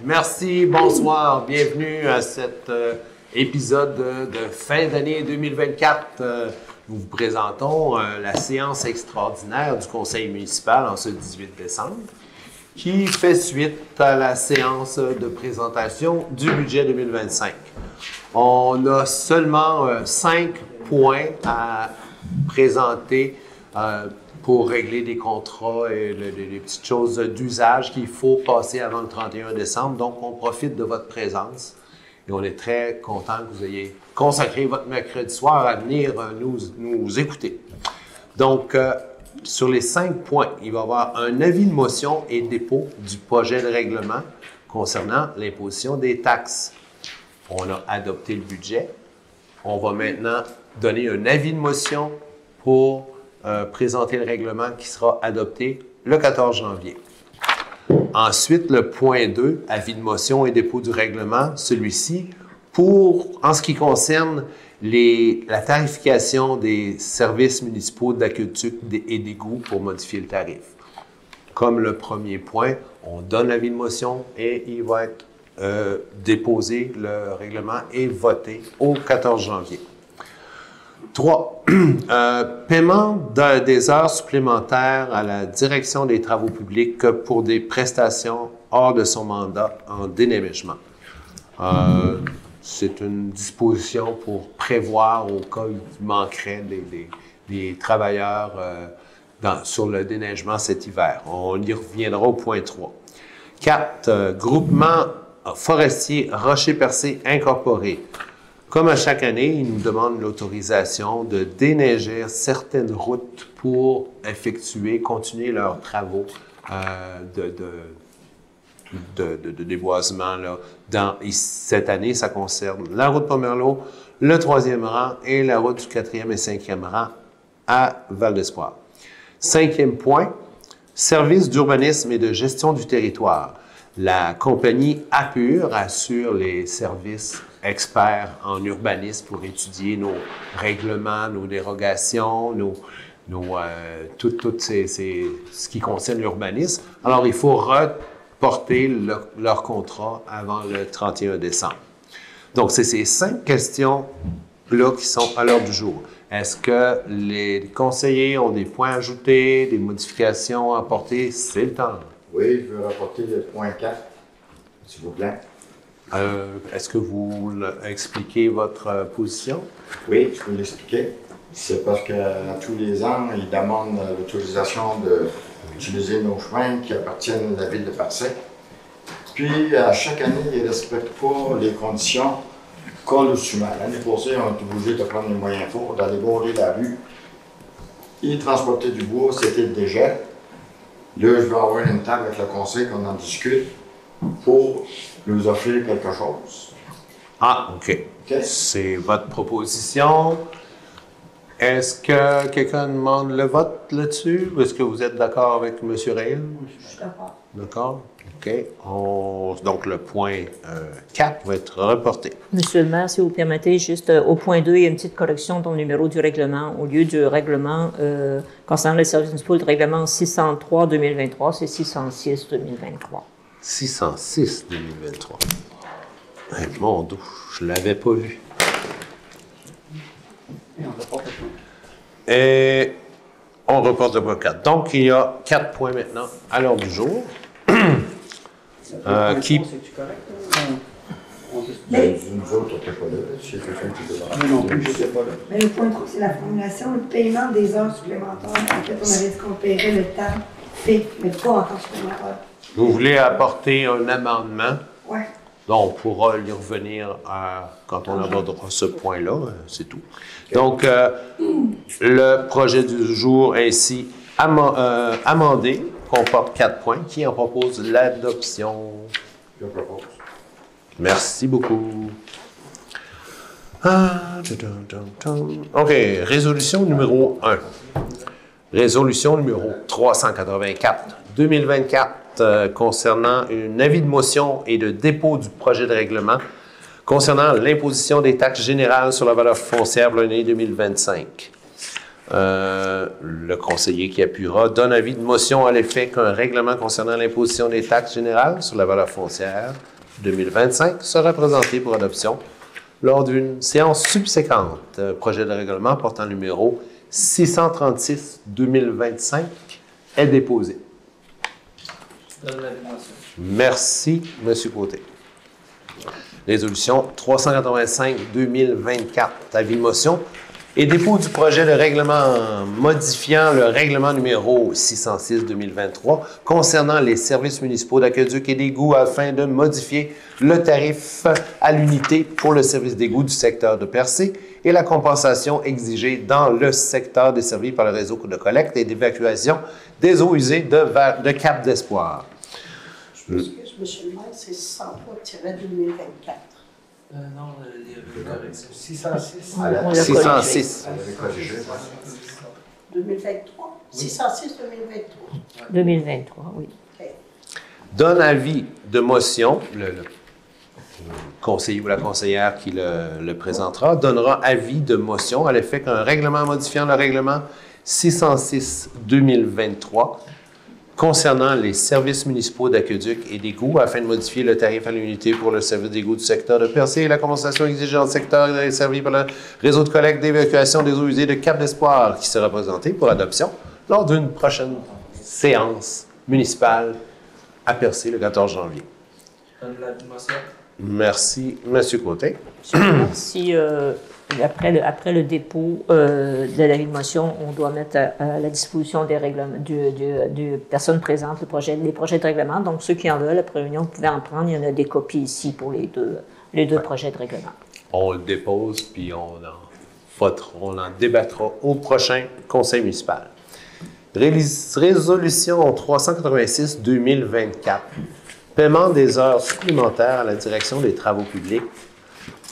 Merci, bonsoir, bienvenue à cet épisode de fin d'année 2024. Nous vous présentons la séance extraordinaire du Conseil municipal en ce 18 décembre, qui fait suite à la séance de présentation du budget 2025. On a seulement 5 points à présenter pour régler des contrats et les petites choses d'usage qu'il faut passer avant le 31 décembre. Donc, on profite de votre présence et on est très content que vous ayez consacré votre mercredi soir à venir nous écouter. Donc, sur les 5 points, il va y avoir un avis de motion et dépôt du projet de règlement concernant l'imposition des taxes. On a adopté le budget. On va maintenant donner un avis de motion pour présenter le règlement qui sera adopté le 14 janvier. Ensuite, le point 2, avis de motion et dépôt du règlement, celui-ci, en ce qui concerne la tarification des services municipaux d'aqueduc et d'égouts pour modifier le tarif. Comme le premier point, on donne l'avis de motion et il va être déposé, le règlement et voté au 14 janvier. 3. Paiement des heures supplémentaires à la direction des travaux publics pour des prestations hors de son mandat en déneigement. C'est une disposition pour prévoir au cas où il manquerait des travailleurs sur le déneigement cet hiver. On y reviendra au point 3. 4. Groupement forestier Rocher-Percé incorporé. Comme à chaque année, ils nous demandent l'autorisation de déneiger certaines routes pour continuer leurs travaux de déboisement. Cette année, ça concerne la route Pomerleau, le 3e rang et la route du 4e et 5e rang à Val-d'Espoir. 5e point, service d'urbanisme et de gestion du territoire. La compagnie Apur assure les services experts en urbanisme pour étudier nos règlements, nos dérogations, tout ce qui concerne l'urbanisme. Alors, il faut reporter leur contrat avant le 31 décembre. Donc, c'est ces 5 questions-là qui sont à l'ordre du jour. Est-ce que les conseillers ont des points à ajouter, des modifications à apporter? C'est le temps. Oui, je veux rapporter le point 4, s'il vous plaît. Est-ce que vous expliquez votre position? Oui, je peux l'expliquer. C'est parce qu'à tous les ans, ils demandent l'autorisation d'utiliser nos chemins qui appartiennent à la ville de Parcet. Puis, à chaque année, ils ne respectent pas les conditions col ou sumal. L'année passée, on est obligé de prendre les moyens forts, d'aller border la rue. Ils transportaient du bois, c'était le dégel. Là, je vais avoir une table avec le conseil qu'on en discute pour nous offrir quelque chose. Ah, OK. C'est votre proposition. Est-ce que quelqu'un demande le vote là-dessus? Est-ce que vous êtes d'accord avec M. Rail? Je suis d'accord. D'accord. OK. Donc, le point 4 va être reporté. Monsieur le maire, si vous permettez, juste au point 2, il y a une petite correction dans le numéro du règlement. Au lieu du règlement concernant les services municipaux, le règlement 603-2023, c'est 606-2023. 606-2023. Mon Dieu, je ne l'avais pas vu. Et on reporte le point 4. Donc, il y a 4 points maintenant à l'ordre du jour. C'est-tu correct? Nous autres, on n'était pas là. C'est quelqu'un qui devra. Moi non plus, je n'étais pas là. Mais le point 3, c'est la formulation, le paiement des heures supplémentaires. En fait, on avait dit qu'on paierait le temps fait, mais pas en temps supplémentaire. Vous voulez apporter un amendement? Oui. Donc, on pourra y revenir quand on abordera ce point-là, c'est tout. Donc, le projet du jour ainsi amendé comporte 4 points. Qui en propose l'adoption? Je propose. Merci beaucoup. OK, résolution numéro 1. Résolution numéro 384-2024 concernant un avis de motion et de dépôt du projet de règlement concernant l'imposition des taxes générales sur la valeur foncière pour l'année 2025. Le conseiller qui appuiera donne avis de motion à l'effet qu'un règlement concernant l'imposition des taxes générales sur la valeur foncière 2025 sera présenté pour adoption lors d'une séance subséquente. Projet de règlement portant le numéro 636-2025 est déposé. Donne l'avis de motion. Merci, M. Côté. Résolution 385-2024. Avis de motion et dépôt du projet de règlement modifiant le règlement numéro 606-2023 concernant les services municipaux d'aqueduc et d'égouts afin de modifier le tarif à l'unité pour le service d'égout du secteur de Percé et la compensation exigée dans le secteur desservi par le réseau de collecte et d'évacuation des eaux usées de Cap d'Espoir. Je m'excuse, monsieur le maire, c'est 603-2024. Non, il y avait une correction. 606. On l'a 606. Elle avait corrigé, ouais. 2023? 606-2023. 2023, oui. OK. Donne avis de motion, le conseiller ou la conseillère qui le présentera, donnera avis de motion à l'effet qu'un règlement modifiant le règlement 606-2023 concernant les services municipaux d'aqueduc et d'égouts afin de modifier le tarif à l'unité pour le service d'égout du secteur de Percé et la compensation exigée dans le secteur desservi par le réseau de collecte d'évacuation des eaux usées de Cap d'Espoir qui sera présenté pour adoption lors d'une prochaine séance municipale à Percé le 14 janvier. Donne l'avis de motion. Merci, M. Côté. Si après le dépôt de l'avis de motion, on doit mettre à la disposition des règlements, de personnes présentes les projets de règlement. Donc, ceux qui en veulent, après réunion, vous pouvez en prendre. Il y en a des copies ici pour les deux projets de règlement. On le dépose, puis on en débattra au prochain conseil municipal. Résolution 386-2024. Paiement des heures supplémentaires à la direction des travaux publics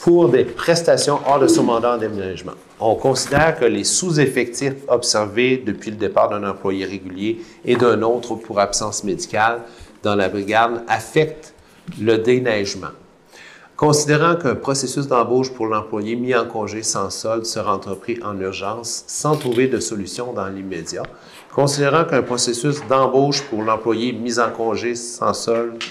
pour des prestations hors de son mandat en déménagement. On considère que les sous-effectifs observés depuis le départ d'un employé régulier et d'un autre pour absence médicale dans la brigade affectent le déneigement. Considérant qu'un processus d'embauche pour l'employé mis en congé sans solde sera entrepris en urgence sans trouver de solution dans l'immédiat, considérant qu'un processus d'embauche pour l'employé mis en congé sans solde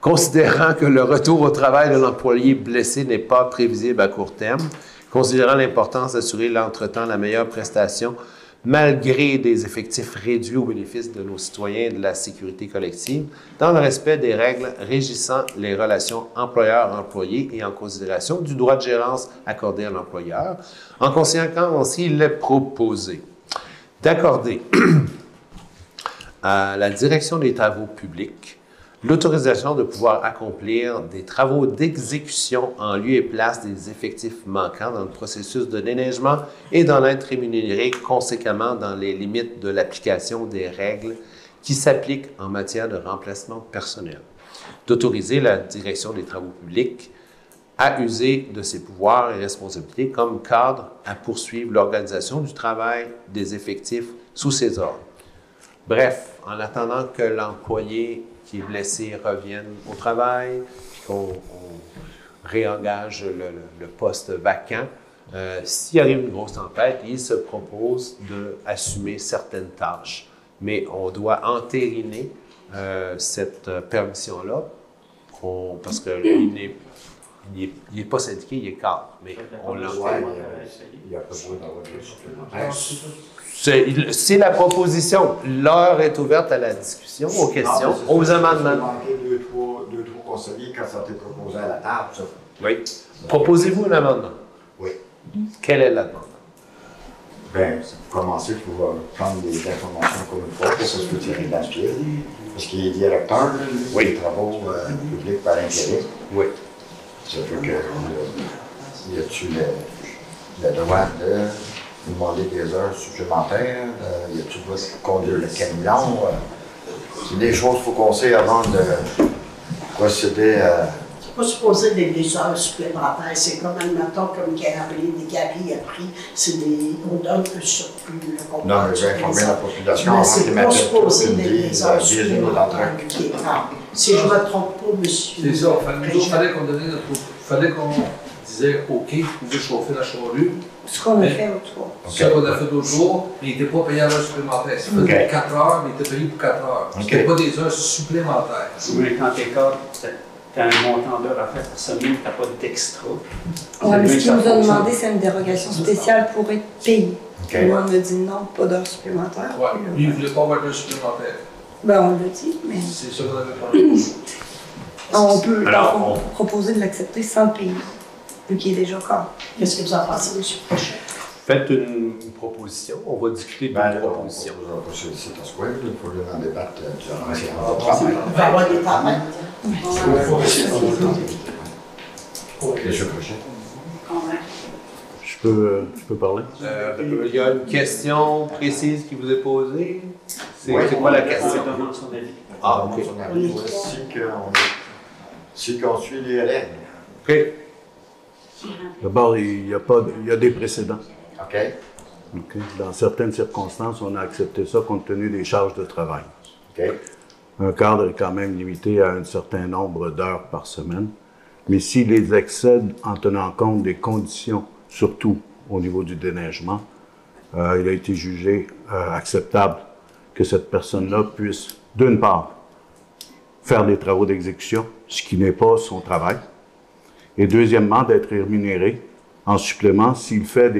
considérant que le retour au travail de l'employé blessé n'est pas prévisible à court terme, considérant l'importance d'assurer l'entretemps la meilleure prestation malgré des effectifs réduits au bénéfice de nos citoyens et de la sécurité collective, dans le respect des règles régissant les relations employeur-employé et en considération du droit de gérance accordé à l'employeur. En conséquence, il est proposé d'accorder à la direction des travaux publics l'autorisation de pouvoir accomplir des travaux d'exécution en lieu et place des effectifs manquants dans le processus de déneigement et d'en être rémunéré conséquemment dans les limites de l'application des règles qui s'appliquent en matière de remplacement personnel. D'autoriser la direction des travaux publics à user de ses pouvoirs et responsabilités comme cadre à poursuivre l'organisation du travail des effectifs sous ses ordres. Bref, en attendant que l'employé qui est blessé revienne au travail, puis qu'on réengage le poste vacant. S'il arrive une grosse tempête, il se propose d'assumer certaines tâches. Mais on doit entériner cette permission-là, parce qu'il n'est pas syndiqué, il est cadre, mais on l'entérine. Il n'y a pas besoin d'avoir de supplémentaire. C'est la proposition. L'heure est ouverte à la discussion, aux questions, aux amendements. Il manquait deux, trois conseillers quand ça a été proposé à la table, ça. Oui. Proposez-vous un amendement? Oui. Quelle est la demande? Bien, pour commencer, il faut prendre des informations comme une fois pour que ça soit tiré de la suite. Parce qu'il est directeur des travaux publics par intérim. Oui. Ça fait que y a-tu le droit de demander des heures supplémentaires? Y a-tu le droit de conduire le camion? C'est des choses qu'il faut qu'on sait avant de procéder à. C'est pas supposé des heures supplémentaires. C'est comme, admettons, comme Gary a pris, on donne un surplus. Non, mais j'ai informé la population avant c'est qu'ils pas mettent supposé une des heures supplémentaires qui est grave. Si je ne me trompe pas, monsieur. C'est ça, il fallait qu'on disait OK, vous pouvez chauffer la charrue. Ce qu'on a fait l'autre fois. Ce qu'on a fait d'autres jours, mais il n'était pas payé à l'heure supplémentaire. Il faisait 4 heures, mais il était payé pour 4 heures. Ce n'était pas des heures supplémentaires. Oui, quand t'es cadre, t'as un montant d'heures à faire par semaine, t'as pas d'extra. Oui, mais ce qu'ils nous ont demandé, c'est une dérogation spéciale pour être payé. Okay. Nous, on a dit non, pas d'heures supplémentaires. Ouais, Puis là, lui, il ne voulait pas avoir d'heures supplémentaires. ben, on l'a dit, mais C'est ça qu'on avait parlé. on peut Alors, dans le fond, proposer de l'accepter sans le payer, vu qu'il est déjà corps. Qu'est-ce que vous en pensez, M. Fréchette? Faites une proposition, on va discuter d'une Ben, là, proposition. c'est à souhait, il faut en débattre durant la séance de travail. Il va y avoir des tempêtes. Monsieur Crochet. Je peux parler? Il y a une question précise qui vous est posée? C'est Oui. c'est quoi la question? Demande son avis. Ah, OK. Si on suit les règles. OK. D'abord, il y a des précédents. OK. OK? Dans certaines circonstances, on a accepté ça compte tenu des charges de travail. OK. Un cadre est quand même limité à un certain nombre d'heures par semaine, mais s'il les excède en tenant compte des conditions, surtout au niveau du déneigement, il a été jugé acceptable que cette personne-là puisse, d'une part, faire des travaux d'exécution, ce qui n'est pas son travail, et deuxièmement, d'être rémunéré en supplément s'il fait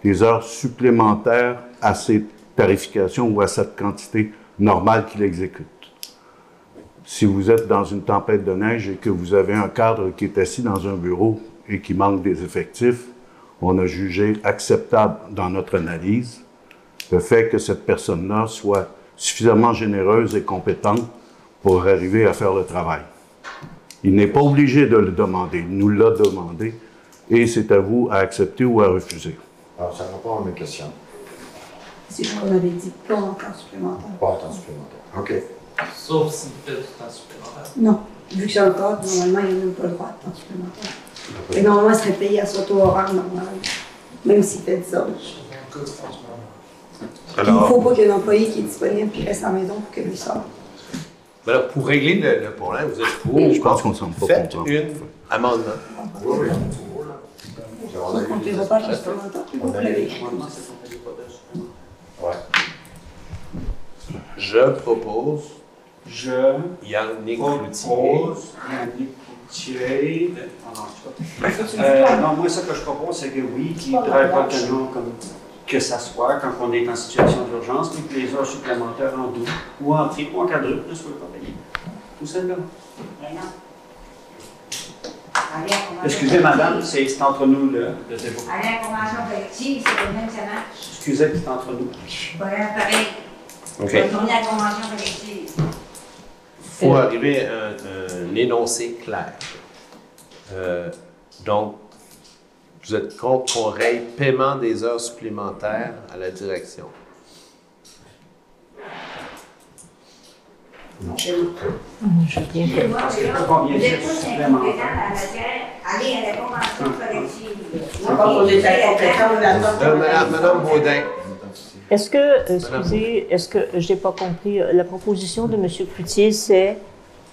des heures supplémentaires à ces tarifications ou à cette quantité normale qu'il exécute. Si vous êtes dans une tempête de neige et que vous avez un cadre qui est assis dans un bureau et qui manque des effectifs, on a jugé acceptable dans notre analyse le fait que cette personne-là soit suffisamment généreuse et compétente pour arriver à faire le travail. Il n'est pas obligé de le demander, il nous l'a demandé et c'est à vous à accepter ou à refuser. Alors, ça répond à mes questions. C'est ce qu'on avait dit, pas en temps supplémentaire. Pas en temps supplémentaire. OK. Sauf s'il fait du temps supplémentaire. Non. Vu que c'est un cadre, normalement, il n'y a même pas le droit de temps supplémentaire. Et normalement, il serait payé à son taux horaire normal, même s'il fait 10 heures. Il ne faut pas qu'il y ait un employé qui est disponible et reste à la maison pour que lui sorte. Ben alors, pour régler le problème, vous êtes pour. Je pense qu'on ne semble pas Faites comprendre. un amendement. Oui, oui. On ne paiera pas le temps supplémentaire. Vous l'avez écrit. Ouais. Je propose Je Yannick Cloutier. propose Yannick Cloutier. Ah non, je sais pas. Non, moi, ce que je propose, c'est que oui, qu'il ne travaille pas tellement comme que ça soit quand on est en situation d'urgence, mais que les heures supplémentaires en double ou en triple ou en quadruple ne soient pas payées. Tout simplement. Excusez, madame, c'est entre nous le débat. À la convention collective, c'est le même salaire. Excusez, c'est entre nous. Voilà, pareil. OK. Bonne journée à la convention collective. Il faut arriver à un énoncé clair. Donc, vous êtes contre qu'on règle paiement des heures supplémentaires à la direction. Je veux bien Et moi, Parce que là, combien vous de êtes tous supplémentaires? incompétents en matière, allez à la convention collective. D'abord, on est incompétents là-dedans. Madame Baudin. Est-ce que, excusez, est-ce que j'ai pas compris, la proposition de M. Cloutier, c'est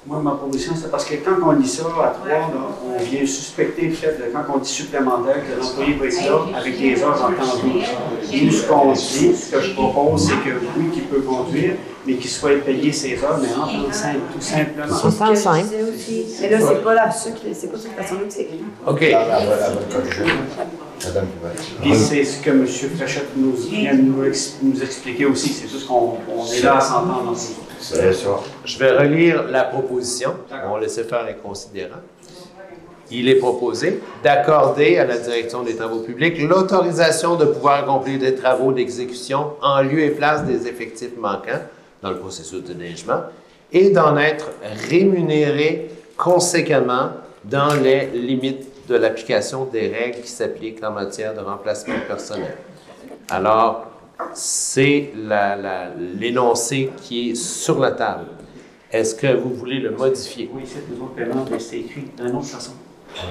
Moi, ma position, c'est parce que quand on lit ça à trois, là, on vient suspecter le fait de quand on dit supplémentaire, que l'employé va être là avec les heures en temps double. Nous, ce qu'on dit, ce que je propose, c'est que oui, qu'il peut conduire, mais qu'il soit payé ses heures, mais en temps simple, tout simplement. en temps simple? Mais là, c'est pas là, c'est pas cette façon-là que c'est écrit. OK. Elle va le corriger. Madame Poubelle. Puis c'est ce que M. Fréchette vient de nous expliquer aussi, c'est juste qu'on est là à s'entendre dans ce C'est ça. Je vais relire la proposition. On va laisser faire les considérants. Il est proposé d'accorder à la direction des travaux publics l'autorisation de pouvoir accomplir des travaux d'exécution en lieu et place des effectifs manquants dans le processus de déneigement et d'en être rémunéré conséquemment dans les limites de l'application des règles qui s'appliquent en matière de remplacement personnel. Alors, c'est l'énoncé qui est sur la table. Est-ce que vous voulez le modifier? Oui, c'est les autres paiements, mais c'est écrit d'une autre façon.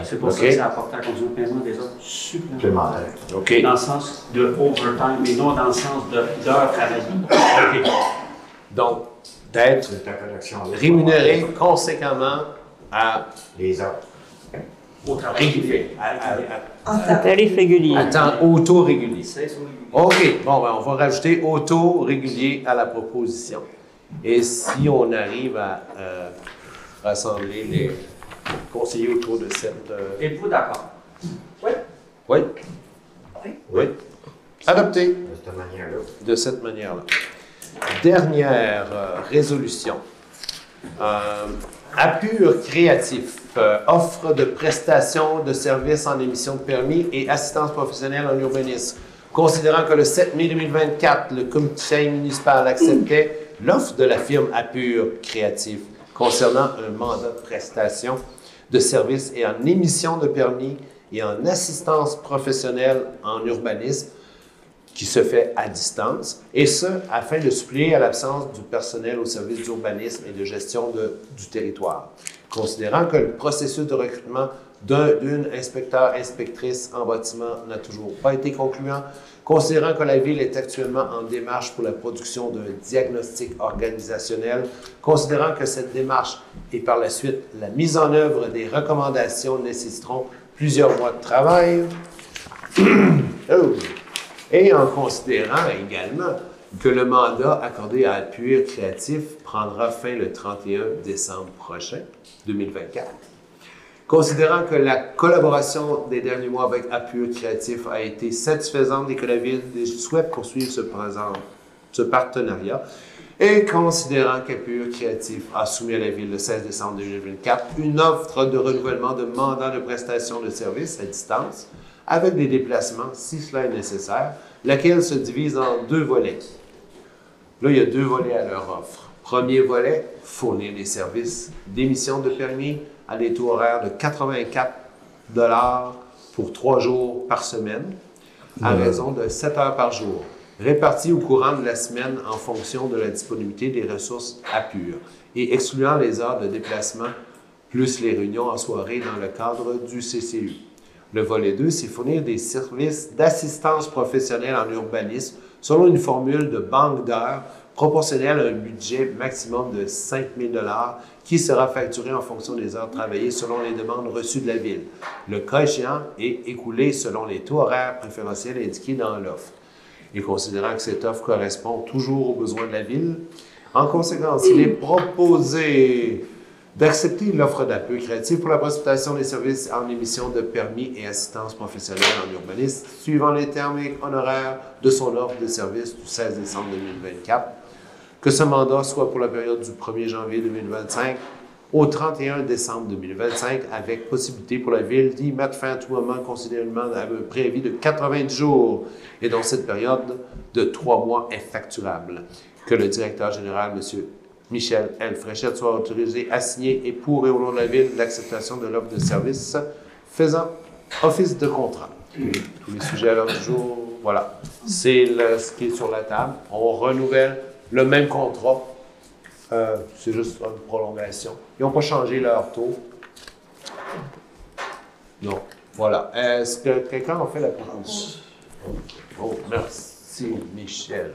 C'est pour ça OK. que c'est apporté à cause du paiement des autres supplémentaires. OK. Dans le sens de overtime, mais non dans le sens d'heures travaillées. OK. Donc, d'être C'est ta correction. rémunéré conséquemment à Les heures. Régulier. À tarif régulier. À temps auto régulier. OK. Bon, ben, on va rajouter auto régulier à la proposition. Et si on arrive à rassembler les conseillers autour de cette... Êtes-vous d'accord? Oui. Oui. Oui. Adopté. De cette manière-là. De cette manière-là. Dernière résolution. Appur créatif, offre de prestations de services en émission de permis et assistance professionnelle en urbanisme. Considérant que le 7 mai 2024, le conseil municipal acceptait l'offre de la firme Appur créatif concernant un mandat de prestation de services et en émission de permis et en assistance professionnelle en urbanisme qui se fait à distance, et ce, afin de suppléer à l'absence du personnel au service d'urbanisme et de gestion du territoire. Considérant que le processus de recrutement d'une inspecteur-inspectrice en bâtiment n'a toujours pas été concluant, considérant que la Ville est actuellement en démarche pour la production d'un diagnostic organisationnel, considérant que cette démarche et par la suite la mise en œuvre des recommandations nécessiteront plusieurs mois de travail, et en considérant également que le mandat accordé à Appur créatif prendra fin le 31 décembre prochain, 2024. Considérant que la collaboration des derniers mois avec Appur créatif a été satisfaisante et que la Ville souhaite poursuivre ce partenariat, et considérant qu'Appur créatif a soumis à la Ville le 16 décembre 2024 une offre de renouvellement de mandat de prestation de services à distance, avec des déplacements, si cela est nécessaire, laquelle se divise en deux volets. Là, il y a deux volets à leur offre. Premier volet, fournir des services d'émission de permis à des taux horaires de 84 $ pour 3 jours par semaine, à raison de 7 heures par jour, répartis au courant de la semaine en fonction de la disponibilité des ressources Appur et excluant les heures de déplacement plus les réunions en soirée dans le cadre du CCU. Le volet 2, c'est fournir des services d'assistance professionnelle en urbanisme selon une formule de banque d'heures proportionnelle à un budget maximum de 5 000 $ qui sera facturé en fonction des heures travaillées selon les demandes reçues de la Ville. Le cas échéant est écoulé selon les taux horaires préférentiels indiqués dans l'offre. Et considérant que cette offre correspond toujours aux besoins de la Ville, en conséquence, il est proposé d'accepter l'offre d'appui créatif pour la présentation des services en émission de permis et assistance professionnelle en urbanisme, suivant les termes et honoraires de son offre de service du 16 décembre 2024, que ce mandat soit pour la période du 1er janvier 2025 au 31 décembre 2025, avec possibilité pour la Ville d'y mettre fin à tout moment, considérablement à un préavis de 90 jours, et dont cette période de 3 mois est facturable. Que le directeur général, M. Michel L. Fréchette, soit autorisé à signer et pour et au nom de la Ville l'acceptation de l'offre de service faisant office de contrat. Tous les sujets à l'ordre du jour, voilà. C'est ce qui est sur la table. On renouvelle le même contrat. C'est juste une prolongation. Ils n'ont pas changé leur taux. Non. Voilà. Est-ce que quelqu'un a fait la proposition? Oh, merci, Michel.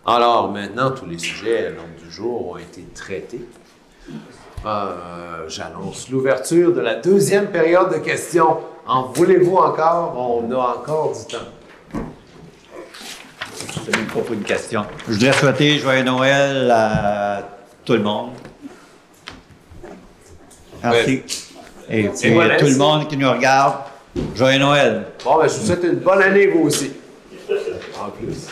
Alors, maintenant, tous les sujets à l'ordre du jour ont été traités. J'annonce l'ouverture de la deuxième période de questions. En voulez-vous encore? On a encore du temps. C'est même pas pour une question. Je voudrais souhaiter joyeux Noël à tout le monde. Merci. Et puis à tout le monde qui nous regarde, joyeux Noël. Bon, ben, je vous souhaite une bonne année, vous aussi. En plus.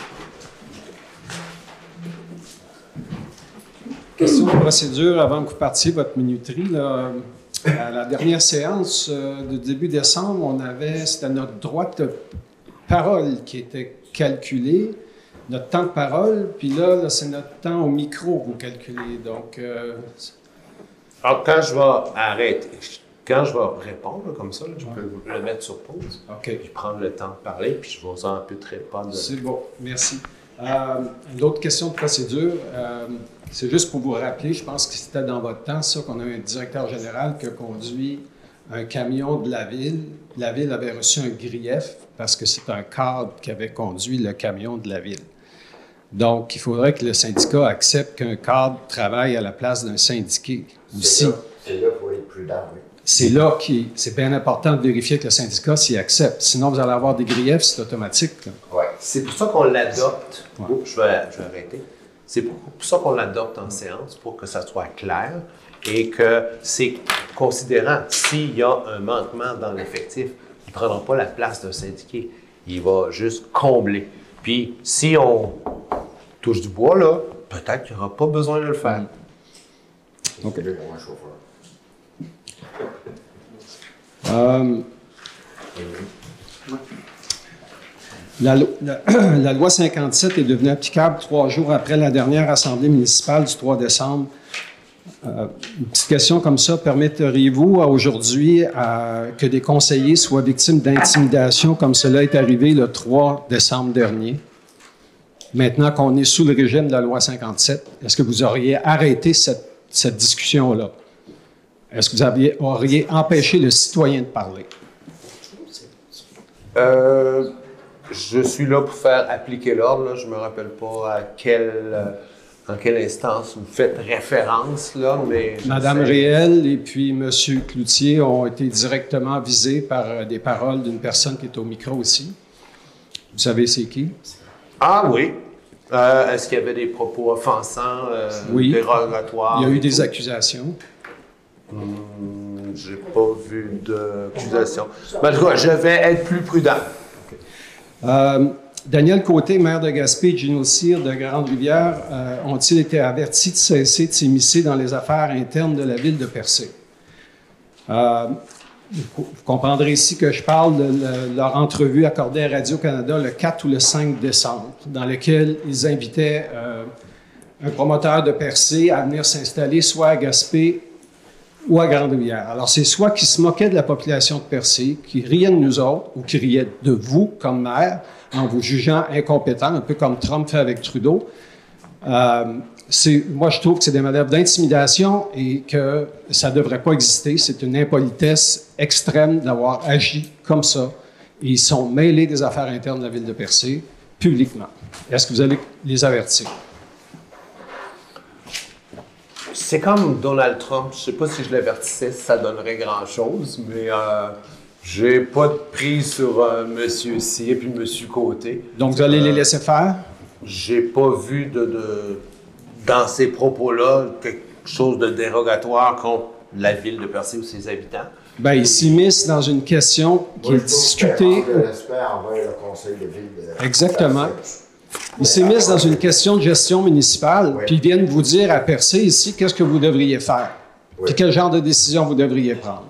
Question de procédure avant que vous partiez votre minuterie. Là. À la dernière séance de début décembre, c'était notre droit de parole qui était calculé, notre temps de parole, puis là c'est notre temps au micro que vous calculez. Donc, alors, quand je vais répondre là, comme ça, là, je peux le mettre sur pause, puis prendre le temps de parler, puis je vous en peu de répondre. C'est bon, merci. L'autre question de procédure, c'est juste pour vous rappeler, je pense que c'était dans votre temps, ça, qu'on a un directeur général qui a conduit un camion de la Ville. La Ville avait reçu un grief parce que c'est un cadre qui avait conduit le camion de la Ville. Donc, il faudrait que le syndicat accepte qu'un cadre travaille à la place d'un syndiqué aussi. Et là, il faut être prudent, oui. c'est là que c'est bien important de vérifier que le syndicat s'y accepte. Sinon, vous allez avoir des griefs, c'est automatique. Ouais. C'est pour ça qu'on l'adopte. Ouais. Oh, je vais arrêter. C'est pour ça qu'on l'adopte en séance, pour que ça soit clair et que c'est considérant s'il y a un manquement dans l'effectif, il ne prendra pas la place d'un syndiqué. Il va juste combler. Puis, si on touche du bois, là, peut-être qu'il n'y aura pas besoin de le faire. OK. La loi 57 est devenue applicable 3 jours après la dernière assemblée municipale du 3 décembre. Une petite question comme ça, permetteriez-vous aujourd'hui que des conseillers soient victimes d'intimidation comme cela est arrivé le 3 décembre dernier? Maintenant qu'on est sous le régime de la loi 57, est-ce que vous auriez arrêté cette discussion-là? Est-ce que vous auriez empêché le citoyen de parler? Je suis là pour faire appliquer l'ordre. Je ne me rappelle pas en quelle instance vous faites référence, là, mais... Madame Réel et puis M. Cloutier ont été directement visés par des paroles d'une personne qui est au micro aussi. Vous savez c'est qui? Ah oui. Est-ce qu'il y avait des propos offensants, oui. Dérogatoires? Il y a eu des accusations. J'ai pas vu d'accusation. Mais en tout cas, je vais être plus prudent. Daniel Côté, maire de Gaspé, Gino Cyr de Grande-Rivière, ont-ils été avertis de cesser de s'immiscer dans les affaires internes de la ville de Percé? Vous comprendrez ici que je parle de leur entrevue accordée à Radio-Canada le 4 ou le 5 décembre, dans laquelle ils invitaient un promoteur de Percé à venir s'installer soit à Gaspé ou à Grande-Rivière. Alors, c'est soit qui se moquaient de la population de Percé, qui riaient de nous autres, ou qui riaient de vous, comme maire, en vous jugeant incompétents, un peu comme Trump fait avec Trudeau. Moi, je trouve que c'est des manœuvres d'intimidation et que ça ne devrait pas exister. C'est une impolitesse extrême d'avoir agi comme ça. Et ils sont mêlés des affaires internes de la ville de Percé, publiquement. Est-ce que vous allez les avertir? C'est comme Donald Trump. Je ne sais pas si je l'avertissais, si ça donnerait grand-chose, mais j'ai pas de prise sur M. Cyr et M. Côté. Donc, vous allez les laisser faire? J'ai pas vu dans ces propos-là quelque chose de dérogatoire contre la ville de Percé ou ses habitants. Bien, ils s'immiscent dans une question qui est discutée. Exactement. Ils s'immiscent dans une question de gestion municipale, puis ils viennent vous dire à Percé ici qu'est-ce que vous devriez faire, puis quel genre de décision vous devriez prendre.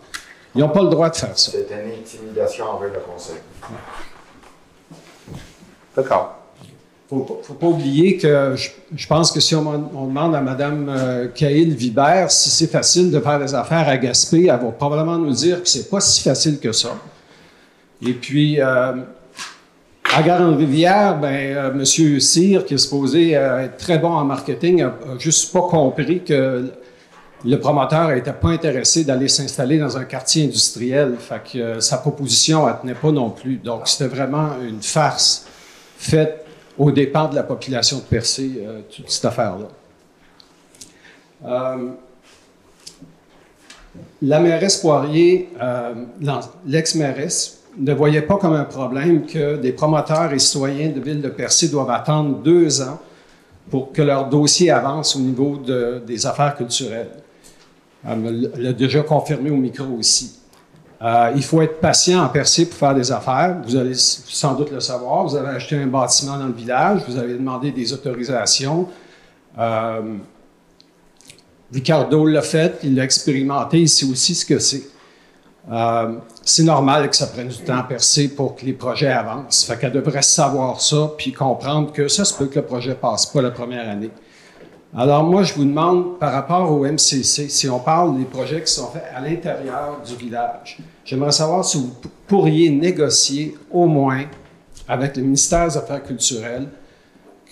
Ils n'ont pas le droit de faire ça. C'est une intimidation envers le conseil. D'accord. Il ne faut pas oublier que je pense que si on demande à Mme Caïl Vibert si c'est facile de faire des affaires à Gaspé, elle va probablement nous dire que c'est pas si facile que ça. Et puis, à Grande-Rivière, M. Cyr, qui est supposé être très bon en marketing, n'a juste pas compris que le promoteur n'était pas intéressé d'aller s'installer dans un quartier industriel. Fait que sa proposition, elle ne tenait pas non plus. Donc, c'était vraiment une farce faite aux dépens de la population de Percé, toute cette affaire-là. La mairesse Poirier, l'ex-mairesse, ne voyait pas comme un problème que des promoteurs et citoyens de ville de Percé doivent attendre 2 ans pour que leur dossier avance au niveau des affaires culturelles. Elle l'a déjà confirmé au micro aussi. Il faut être patient en Percé pour faire des affaires. Vous allez sans doute le savoir. Vous avez acheté un bâtiment dans le village. Vous avez demandé des autorisations. Ricardo l'a fait. Il l'a expérimenté. Il sait aussi ce que c'est. C'est normal que ça prenne du temps à Percé pour que les projets avancent. Fait qu'elle devrait savoir ça puis comprendre que ça se peut que le projet passe pas la première année. Alors moi, je vous demande, par rapport au MCC, si on parle des projets qui sont faits à l'intérieur du village, j'aimerais savoir si vous pourriez négocier au moins avec le ministère des Affaires culturelles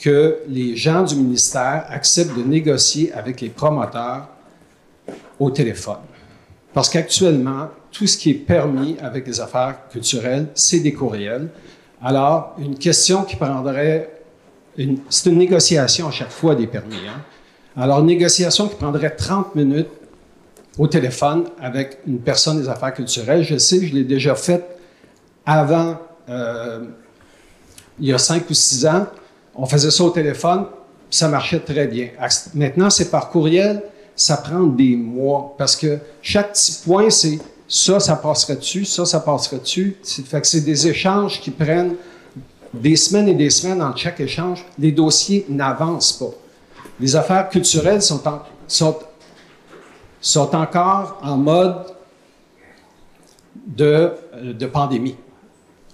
que les gens du ministère acceptent de négocier avec les promoteurs au téléphone. Parce qu'actuellement, tout ce qui est permis avec les affaires culturelles, c'est des courriels. Alors, une question qui prendrait... C'est une négociation à chaque fois des permis. Hein? Alors, une négociation qui prendrait 30 minutes au téléphone avec une personne des affaires culturelles. Je sais, je l'ai déjà fait avant, il y a 5 ou 6 ans. On faisait ça au téléphone, ça marchait très bien. Maintenant, c'est par courriel, ça prend des mois parce que chaque petit point, c'est ça passerait-tu, ça passerait-tu. Fait que c'est des échanges qui prennent des semaines et des semaines entre chaque échange. Les dossiers n'avancent pas. Les affaires culturelles sont encore en mode de pandémie.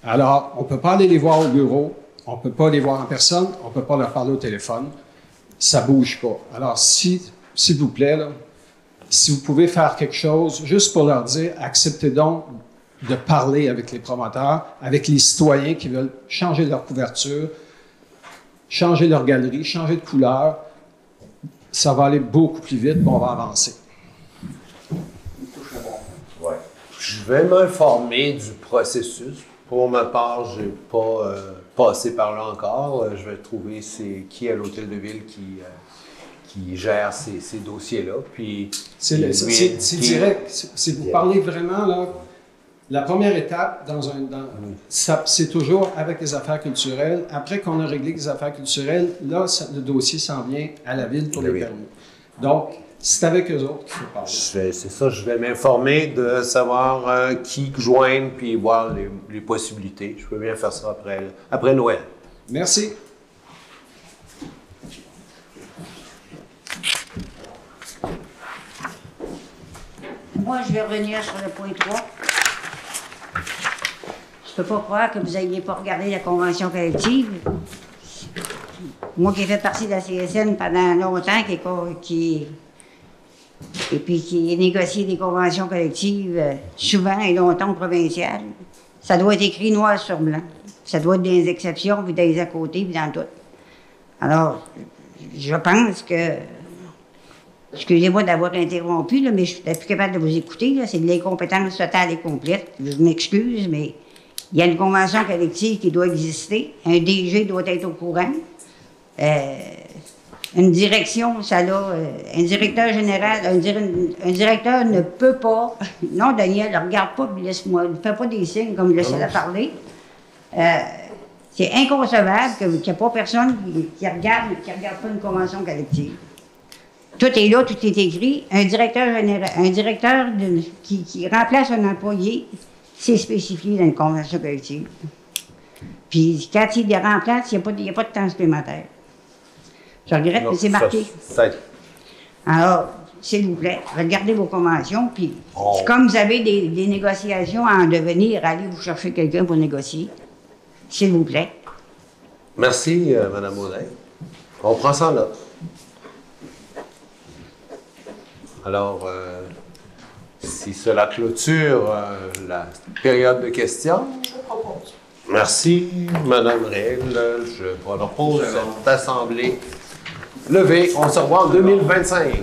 Alors, on ne peut pas aller les voir au bureau, on ne peut pas les voir en personne, on ne peut pas leur parler au téléphone. Ça ne bouge pas. Alors, s'il vous plaît, là, si vous pouvez faire quelque chose, juste pour leur dire, acceptez donc de parler avec les promoteurs, avec les citoyens qui veulent changer leur couverture, changer leur galerie, changer de couleur. Ça va aller beaucoup plus vite, puis on va avancer. Ouais. Je vais m'informer du processus. Pour ma part, je n'ai pas passé par là encore. Je vais trouver qui à l'Hôtel de Ville qui gère ces dossiers-là. Puis c'est direct. Si vous parlez vraiment, là, la première étape, c'est toujours avec les affaires culturelles. Après qu'on a réglé les affaires culturelles, là, le dossier s'en vient à la Ville pour les permis. Donc, c'est avec eux autres qu'il faut parler. C'est ça, je vais m'informer de savoir qui joindre puis voir les possibilités. Je peux bien faire ça après Noël. Merci. Moi, je vais revenir sur le point 3. Je ne peux pas croire que vous n'ayez pas regardé la convention collective. Moi qui ai fait partie de la CSN pendant longtemps, qui a négocié des conventions collectives souvent et longtemps provinciales, ça doit être écrit noir sur blanc. Ça doit être des exceptions, puis des à côté, puis dans tout. Alors, je pense que... Excusez-moi d'avoir interrompu, là, mais je suis plus capable de vous écouter. C'est de l'incompétence totale et complète. Je m'excuse, mais il y a une convention collective qui doit exister. Un DG doit être au courant. Une direction, un directeur général, un directeur ne peut pas... Non, Daniel, ne regarde pas, laisse-moi, ne fais pas des signes comme laissez-la parler. C'est inconcevable qu'il n'y ait pas personne qui regarde pas une convention collective. Tout est là, tout est écrit. Un directeur général, qui remplace un employé, c'est spécifié dans une convention collective. Puis quand il le remplace, il n'y a pas de temps supplémentaire. Je regrette, mais c'est marqué. Alors, s'il vous plaît, regardez vos conventions, puis comme vous avez des négociations à en devenir, allez vous chercher quelqu'un pour négocier. S'il vous plaît. Merci, Mme Audin. On prend ça là. Alors, si cela clôture la période de questions. Je propose. Merci, Mme Réal. Je propose cette assemblée levée. On se revoit en 2025.